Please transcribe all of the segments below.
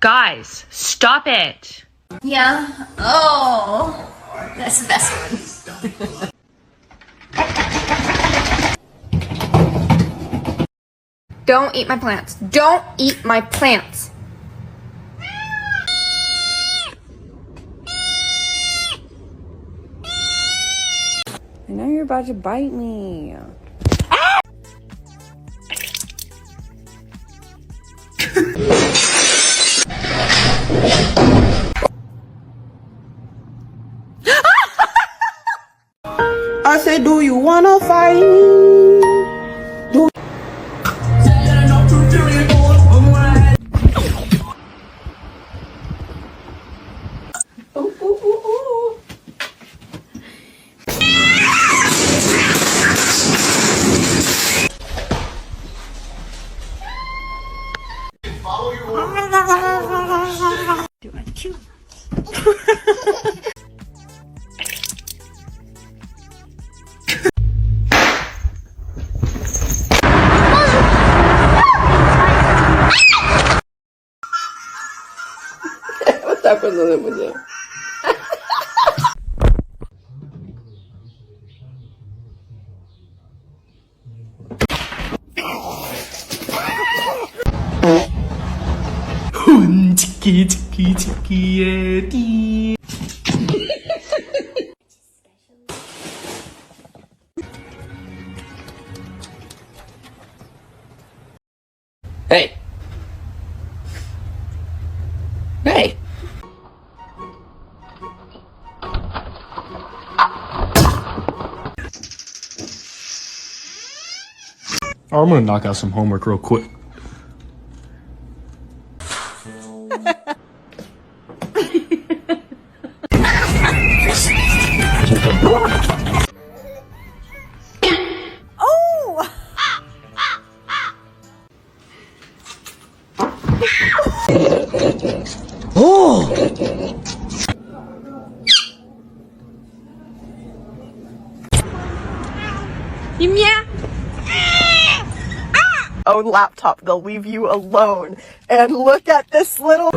Guys, stop it. Yeah. Oh, that's the best one. Don't eat my plants. Don't eat my plants. I know you're about to bite me. I said, do you wanna fight me? Do I cute? What's happening with you? Chicky, chicky, chicky, Hey. Hey. I'm gonna knock out some homework real quick. Own laptop, they'll leave you alone. And look at this little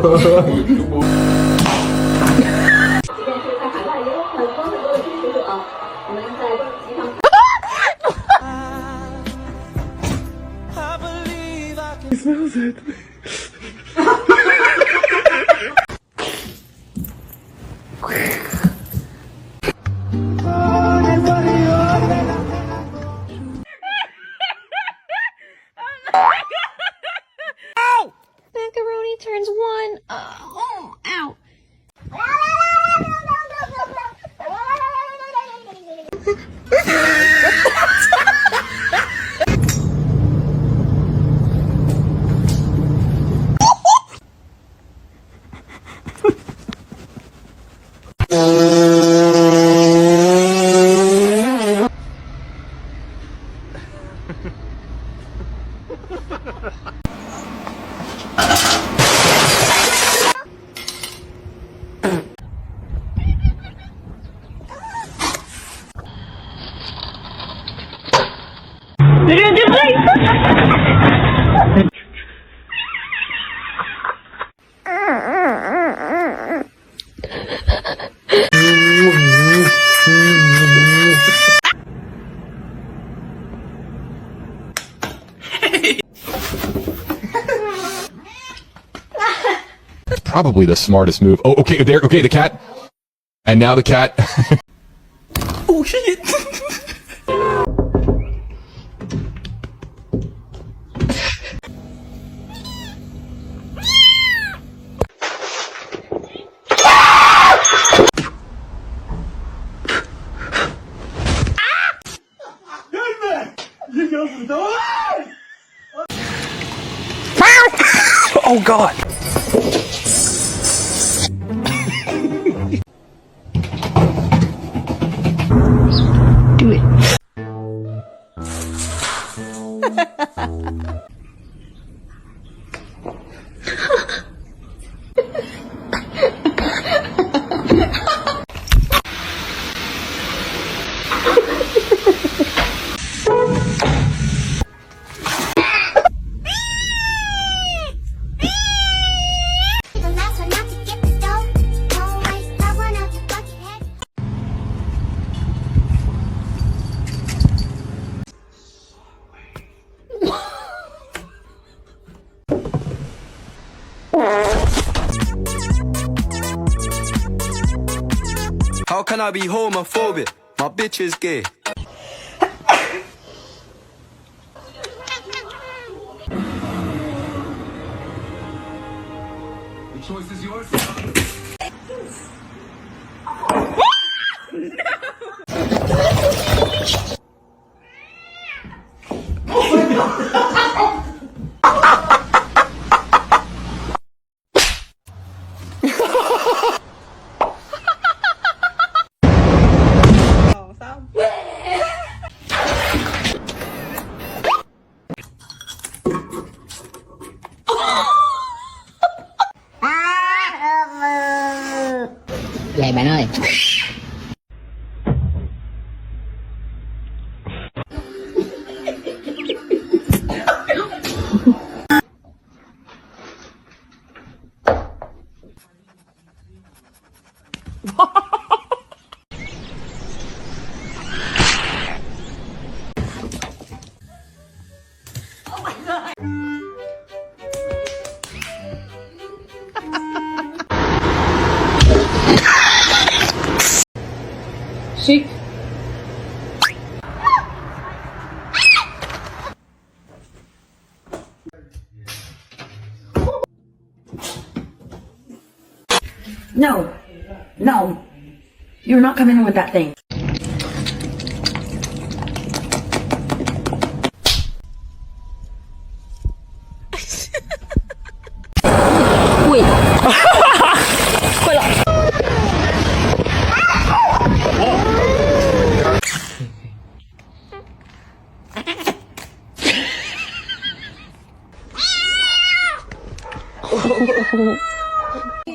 He smells it. Macaroni turns one. Oh, ow. Probably the smartest move. Oh, okay, there. Okay, the cat. And now the cat. Oh shit! Oh god! Do it. can I be homophobic? My bitch is gay. The choice is yours. Vậy bạn ơi. Chic. No, no, you're not coming in with that thing. Ui. Quay lại.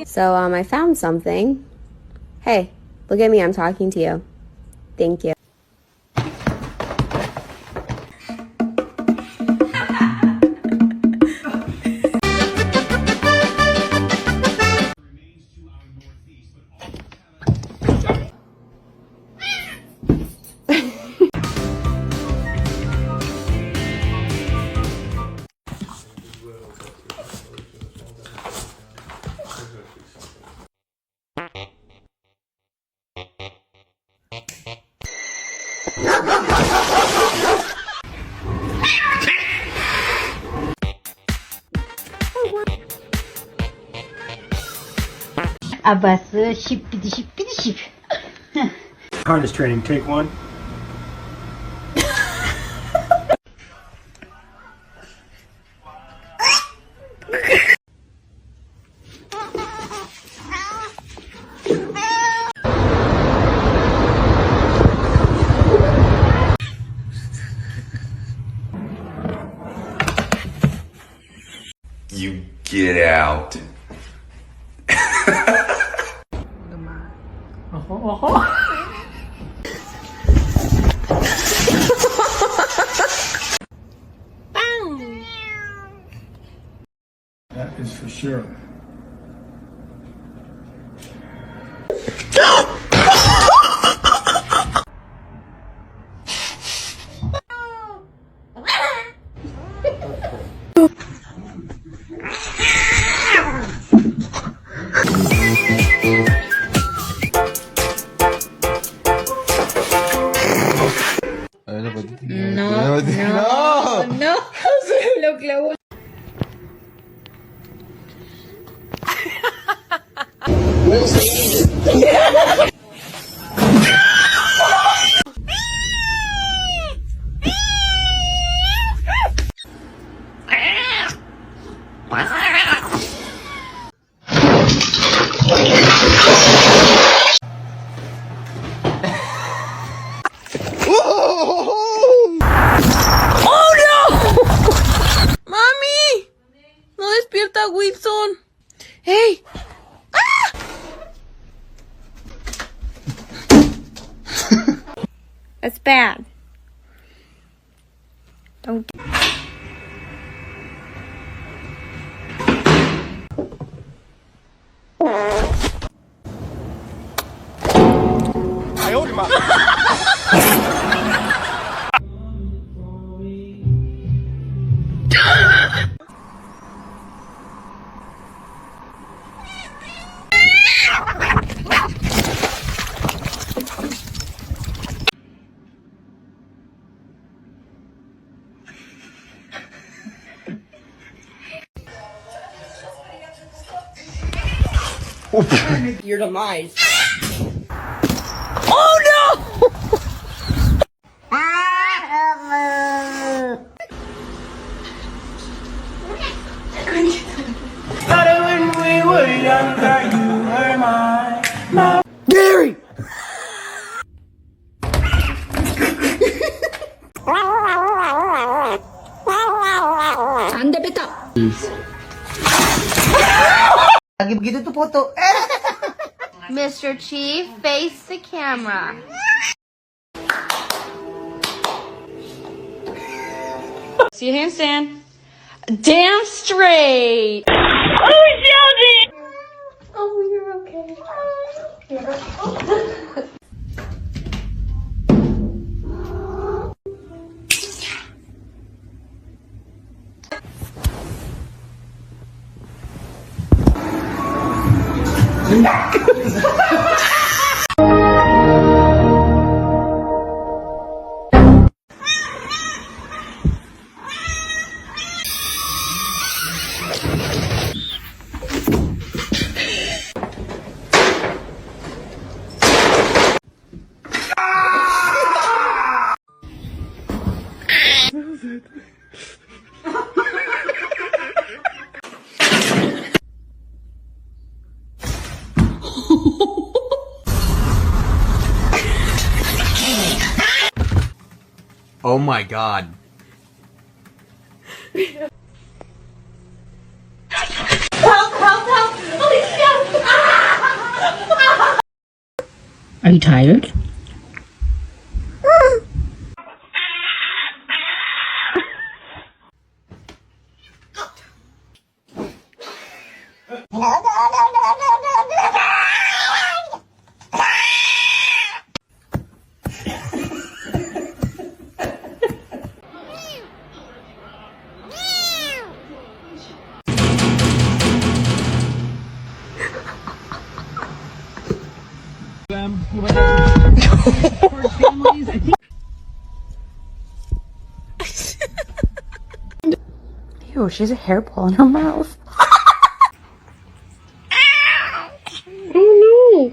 So, I found something. Hey, look at me, I'm talking to you. Thank you. Abası şip bidi şip bidi şip. Harness training, take one. You get out. That is for sure. No, no, no. Lo clavó. Wilson. Hey. Ah! That's bad. Don't. I owed him up. Your demise. Gary! 안 돼, 뱉어. Lagi begitu tuh foto. Mr. Chief, face the camera. See your handstand. Damn straight. Oh my god. Are you tired? Ew, she has a hairball in her mouth.